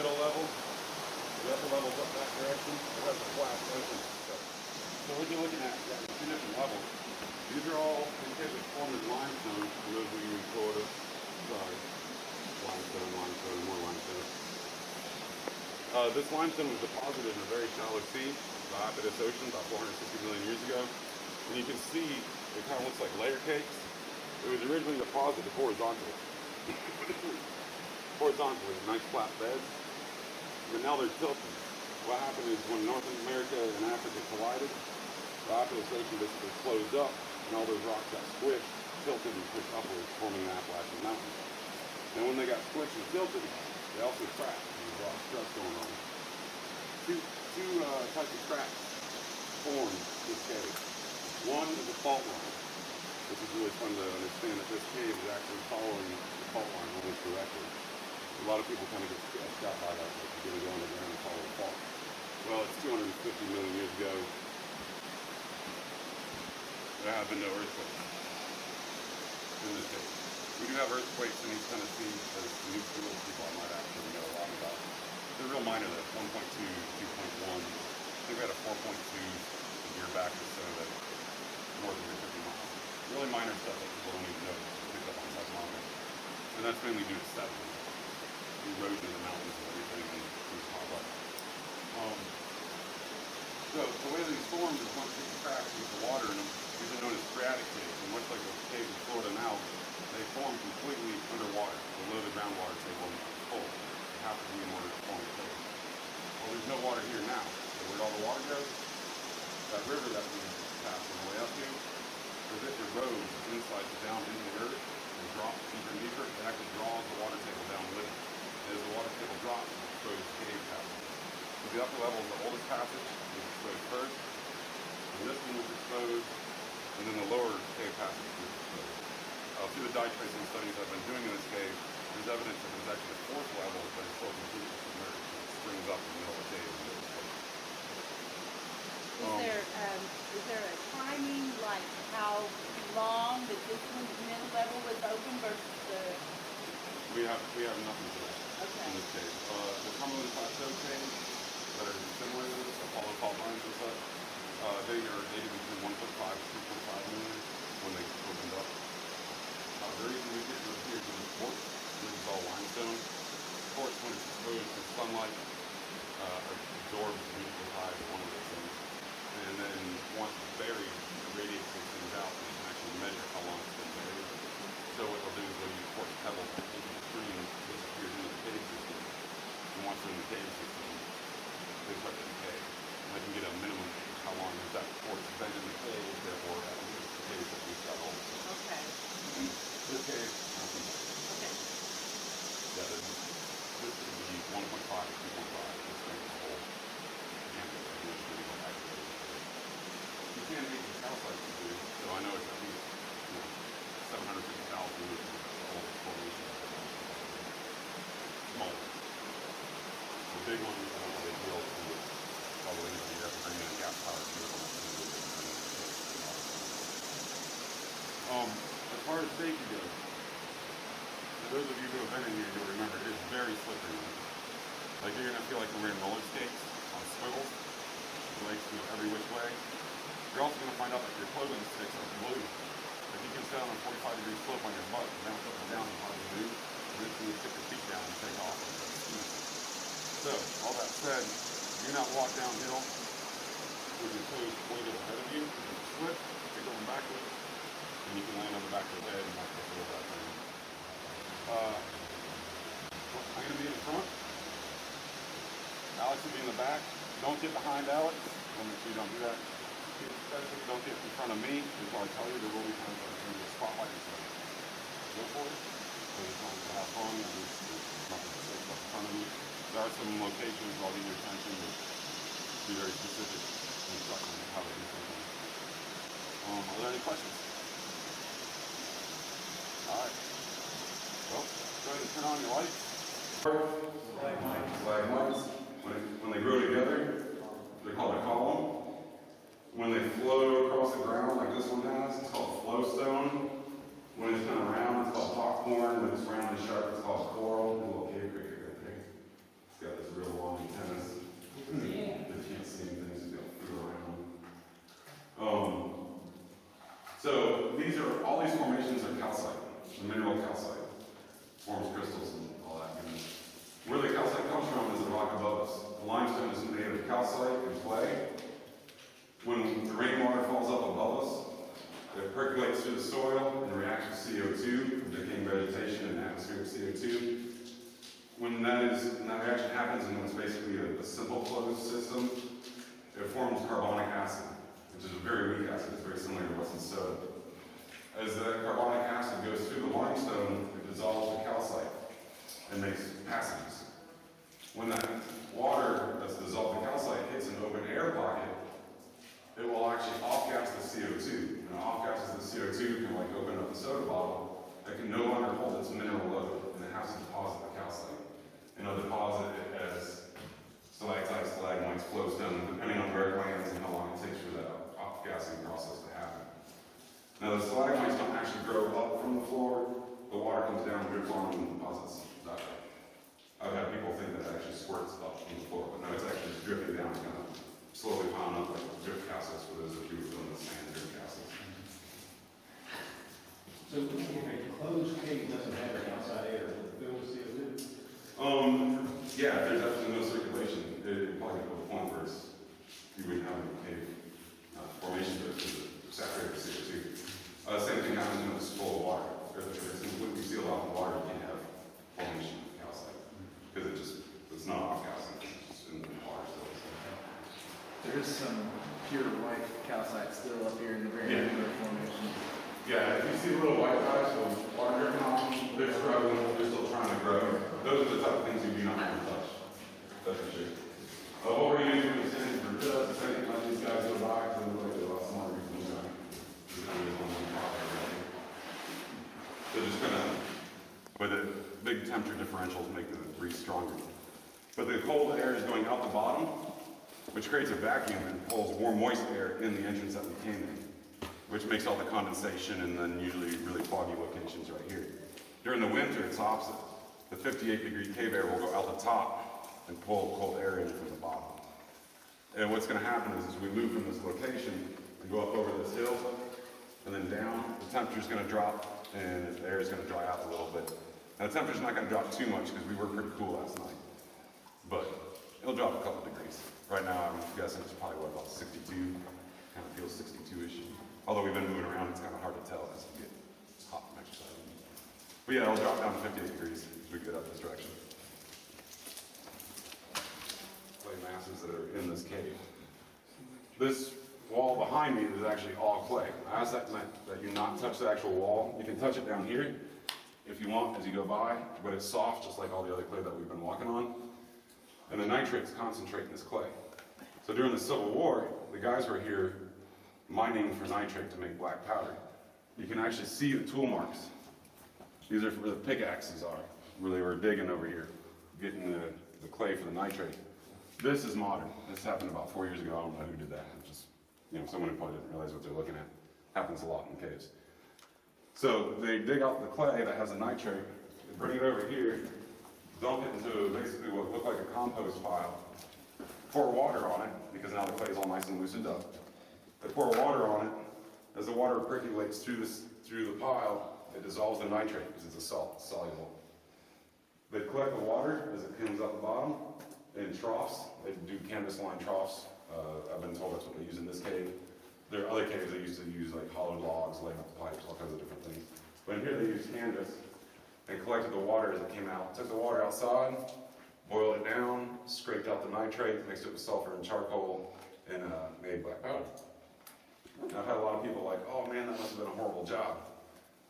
middle level. The upper level's up that direction. It has a flat entrance and stuff. So what you're looking at, you got two different levels. These are all typically formed in limestone. For those of you in Florida, sorry, limestone, more limestone. This limestone was deposited in a very shallow sea, the Iapetus Ocean, about 460 million years ago. And you can see it kind of looks like layer cakes. It was originally deposited horizontally. Nice flat beds. But now they're tilted. What happened is when North America and Africa collided, the Iapetus Ocean basically closed up, and all those rocks got squished, tilted, and pushed upwards, forming the Appalachian Mountains. And when they got squished and tilted, they also cracked. There's a lot of stress going on. Two types of cracks formed this cave. One is a fault line, which is really fun to understand that this cave is actually following the fault line almost directly. A lot of people kind of get stressed out by that, like you're going to go underground and follow the fault. Well, it's 250 million years ago. There have been no earthquakes in this cave. We do have earthquakes in East Tennessee, as nuclear people I might actually know a lot about. They're real minor though, 1.2, 2.1. I think we had a 4.2 a year back or so that more than 50 miles. Really minor stuff that people don't even know picked up on seismometer. And that's mainly due to sediment. Erosion in the mountains and everything, and things pop up. So the way these formed is once you crack with the water in them, these are known as phreatic caves, and much like the caves in Florida now, they form completely underwater, below the groundwater table and full. They have to be in order to form a cave. Well, there's no water here now, so where'd all the water go? That river that we passed on the way up to, as it erodes inside down into the earth and drops deeper and deeper, it actually draws the water table down with it. As the water table drops, it exposed cave passage. So the upper level is the oldest passage, was exposed first, and this one was exposed, and then the lower cave passage was exposed. Through the dye tracing studies I've been doing in this cave, there's evidence that there's actually a fourth level, but it's still completely submerged. It springs up in the middle of the cave and goes close. Is there a timing, like how long that this middle level was open versus the? We have nothing for that. Okay. In this case. The Cumberland Plateau caves that are similar to this, Apollo fault lines and such, they are dated between 1.5 to 2.5 million when they opened up. The reason we get to here is the quartz, which is all limestone. Quartz, when it's exposed to sunlight, absorbs beautifully high, one of those things. And then once it's buried, it radiates those things out, and you can actually measure how long it's been buried. So what they'll do is they'll use quartz pebbles to take the stream disappears into the cave system. And once they're in the cave system, they start to decay. And they can get a minimum age. How long has that quartz been in the cave, therefore at least the cave system got old. Okay. This cave, Okay. yeah, this would be 1.5 to 2.5. This thing is old. Again, you can't make the calcite to do, so I know it's at least 750,000 years old formation. Small. The big one, I don't know how they built, probably you have to bring in a gas powered vehicle. As far as safety goes, for those of you who have been in here, you'll remember it is very slippery. Like you're gonna feel like you're wearing roller skates on swivels, legs go every which way. You're also gonna find out that your clothing sticks are blue. If you can stand on a 45-degree slope on your butt, bounce up and down and hardly move, and then you stick your feet down and take off. So, all that said, do not walk downhill with your toes pointed ahead of you. If you slip, you're going backwards, and you can land on the back of your head and not get over that thing. I'm going to be in the front. Alex will be in the back. Don't get behind Alex. I'll make sure you don't do that. Especially don't get in front of me, because I'll tell you there will be times where I'm going to spotlight and stuff. Go for it. So as long as I have fun, and it's not going to say stuff in front of me. There are some locations where I'll get your attention, but be very specific instructions on how to do something. Are there any questions? Alright. Well, go ahead and turn on your lights. Stalagmites. When they grow together, they're called a column. When they flow across the ground, like this one has, it's called flowstone. When it's kind of round, it's called popcorn. When it's round and sharp, it's called coral. A little cave cricket right there. It's got all these formations are calcite, the mineral calcite. Forms crystals and all that goodness. Where the calcite comes from is the rock above us. The limestone is made of calcite and clay. When the rainwater falls up above us, it percolates through the soil and reacts with CO2, from decaying vegetation and atmospheric CO2. When that reaction happens, and it's basically a simple closed system, it forms carbonic acid, which is a very weak acid. It's very similar to what's in soda. As the carbonic acid goes through the limestone, it dissolves the calcite and makes passages. When that water that's dissolved in calcite hits an open air pocket, it will actually off-gas the CO2. And off-gases the CO2 can like open up a soda bottle that can no longer hold its mineral load, and it has to deposit the calcite. And it'll deposit it as stalactites, stalagmites, flows down, depending on where it lands and how long it takes for that off-gassing process to happen. Now the stalagmites don't actually grow up from the floor, the water comes down, drips on and deposits that way. I've had people think that it actually squirts up from the floor, but no, it's actually just dripping down, kind of slowly piling up like drip castles for those of you who know the sand drip castles. So if a closed cave doesn't have an outside air, will it fill with CO2? Yeah, if there's absolutely no circulation, it probably go to the point where you wouldn't have a cave formation because it's saturated with CO2. Same thing happens when it's full of water. If it's completely sealed off with water, you can't have formation of calcite because it's not off-gassing, it's just in the water still. There is some pure white calcite still up here in the very end of the formation. Yeah, if you see little white guys with water dripping off them, they're struggling, they're still trying to grow. Those are the type of things you do not want to touch. That's for sure. What we're using is for just saying, let these guys go by, because they're like a lot smarter than you guys. They're just gonna, with the big temperature differentials, make the breeze stronger. But the cold air is going out the bottom, which creates a vacuum and pulls warm, moist air in the entrance that we came in, which makes all the condensation and then usually really foggy locations right here. During the winter, it's opposite. The 58-degree cave air will go out the top and pull cold air in from the bottom. And what's going to happen is, as we move from this location and go up over this hill and then down, the temperature's going to drop and the air is going to dry out a little bit. And the temperature's not going to drop too much because we were pretty cool last night. But it'll drop a couple degrees. Right now, I'm guessing it's probably, what, about 62? Kind of feels 62-ish. Although we've been moving around, it's kind of hard to tell as we get hot from exercising. But yeah, it'll drop down to 58 degrees as we get up this direction. Clay masses that are in this cave. This wall behind me is actually all clay. I asked that you not touch the actual wall. You can touch it down here if you want as you go by, but it's soft just like all the other clay that we've been walking on. And the nitrates concentrate in this clay. So during the Civil War, the guys were here mining for nitrate to make black powder. You can actually see the tool marks. These are where the pickaxes are, where they were digging over here, getting the clay for the nitrate. This is modern. This happened about 4 years ago. I don't know who did that. It's just, someone who probably didn't realize what they're looking at. Happens a lot in caves. So they dig out the clay that has the nitrate, they bring it over here, dump it into basically what looked like a compost pile, pour water on it, because now the clay is all nice and loosened up. They pour water on it. As the water percolates through the pile, it dissolves the nitrate because it's a salt, it's soluble. They collect the water as it comes out the bottom in troughs. They do canvas line troughs. I've been told that's what they use in this cave. There are other caves they used to use like hollowed logs, laying up the pipes, all kinds of different things. But in here they used canvas and collected the water as it came out. Took the water outside, boiled it down, scraped out the nitrate, mixed it with sulfur and charcoal, and made black powder. I've had a lot of people like, oh man, that must have been a horrible job.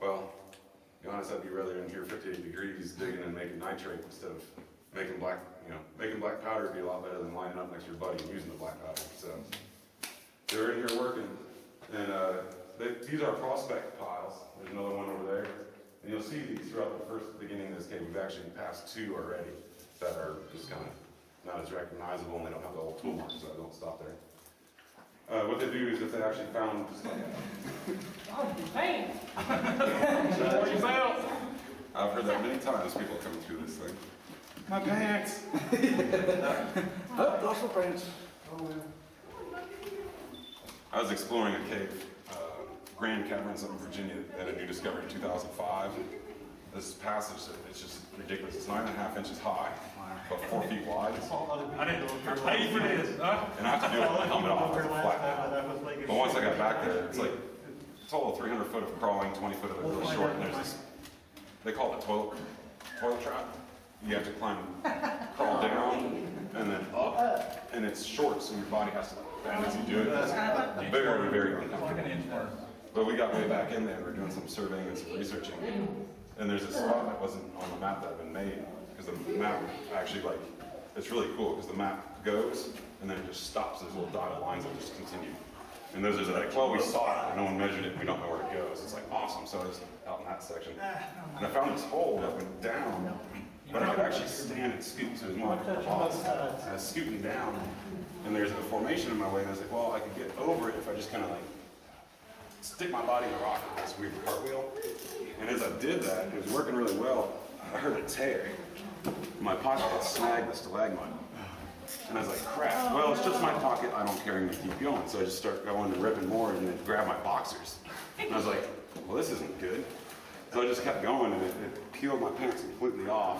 Well, to be honest, I'd be rather in here 58 degrees digging and making nitrate instead of making black powder would be a lot better than lining up next to your buddy and using the black powder. So they're in here working, and these are prospect piles. There's another one over there, and you'll see these throughout the first beginning of this cave. We've actually passed two already that are just kind of not as recognizable, and they don't have the old tool marks, so I don't stop there. What they do is if they actually found I've heard that many times, people coming through this thing. My pants! Oh, lost my pants. I was exploring a cave Grand Caverns up in Virginia that a new discovery in 2005. This passage, it's just ridiculous. It's 9.5 inches high, about 4 feet wide. I didn't pay for this, huh? And I have to do it with my helmet off with a flat hat. But once I got back there, it's like total 300 foot of crawling, 20 foot of it really short. And there's this, they call it toilet trap. You have to crawl down and then up, and it's short, so your body has to bend as you do it. It's very, very uncomfortable. But we got way back in there, and we're doing some surveying and some researching. And there's a spot that wasn't on the map that had been made, because the map actually, like, it's really cool, because the map goes, and then it just stops. There's little dotted lines that just continue. And those are like, well, we saw it, but no one measured it, we don't know where it goes. It's like, awesome. So I was out in that section. And I found this hole that went down, but I could actually stand and scoot, so it was more like a boss. I was scooting down, and there's a formation in my way, and I was like, well, I could get over it if I just kind of like stick my body in the rock with this weird cartwheel. And as I did that, it was working really well. I heard a tear. My pocket had snagged the stalagmite. And I was like, crap, well, it's just my pocket, I don't care, I'm gonna keep going. So I just start going and ripping more and then grab my boxers. And I was like, well, this isn't good. So I just kept going, and it peeled my pants completely off.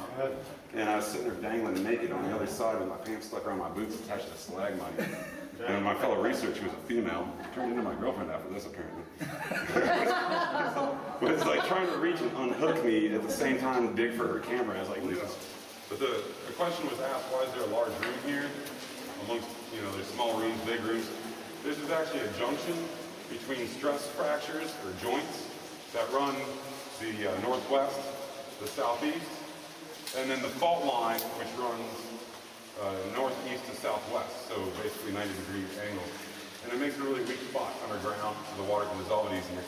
And I was sitting there dangling naked on the other side with my pants stuck around my boots attached to the stalagmite. And my fellow researcher was a female, turned into my girlfriend after this apparently. But it's like trying to reach and unhook me at the same time, dig for her camera. I was like, Jesus. But the question was asked, why is there a large room here? Amongst, there's small rooms, big rooms. This is actually a junction between stress fractures or joints that run the northwest, the southeast, and then the fault line, which runs northeast to southwest, so basically 90-degree angle. And it makes a really weak spot underground, so the water can dissolve it easier.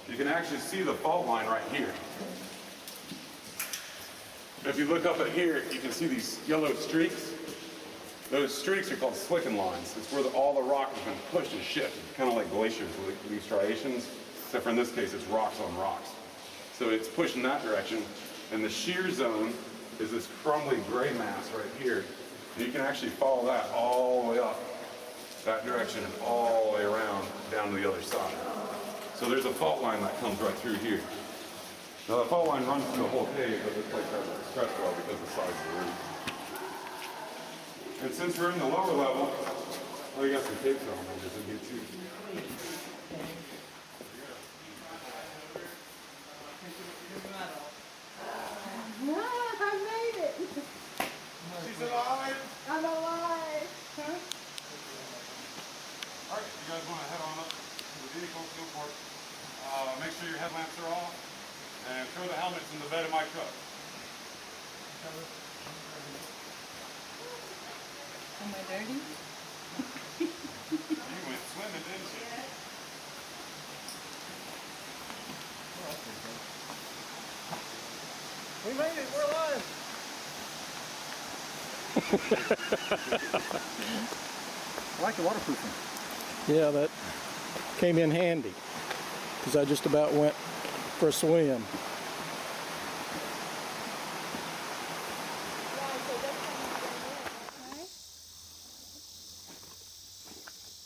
You can actually see the fault line right here. If you look up at here, you can see these yellow streaks. Those streaks are called slicken lines. It's where all the rock has been pushed and shifted, kind of like glaciers with these striations, except for in this case, it's rocks on rocks. So it's pushed in that direction, and the shear zone is this crumbly gray mass right here. And you can actually follow that all the way up that direction and all the way around down to the other side. So there's a fault line that comes right through here. Now the fault line runs through the whole cave, but this place has a stress well because of the size of the room. And since we're in the lower level, oh, you got some tapes on there, this is good too. I made it. She's alive! I'm alive. Huh? All right, you guys want to head on up to the vehicle, go for it. Make sure your headlamps are off, and throw the helmets in the bed of my truck. Am I dirty? You went swimming, didn't you? Yeah. We made it, we're alive. I like the waterproofing. Yeah, that came in handy because I just about went for a swim.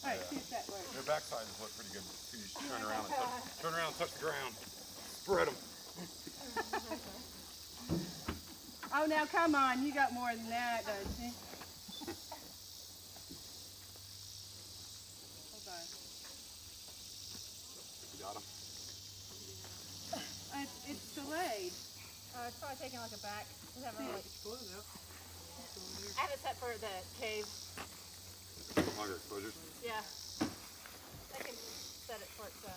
All right, see if that works. Their backsides look pretty good. So you should turn around and touch the ground. Spread them. Oh, now come on, you got more than that, don't you? Hold on. You got them. It's delayed. It's probably taking like a back. I have it set for the cave. Longer exposure. Yeah. I can set it for it to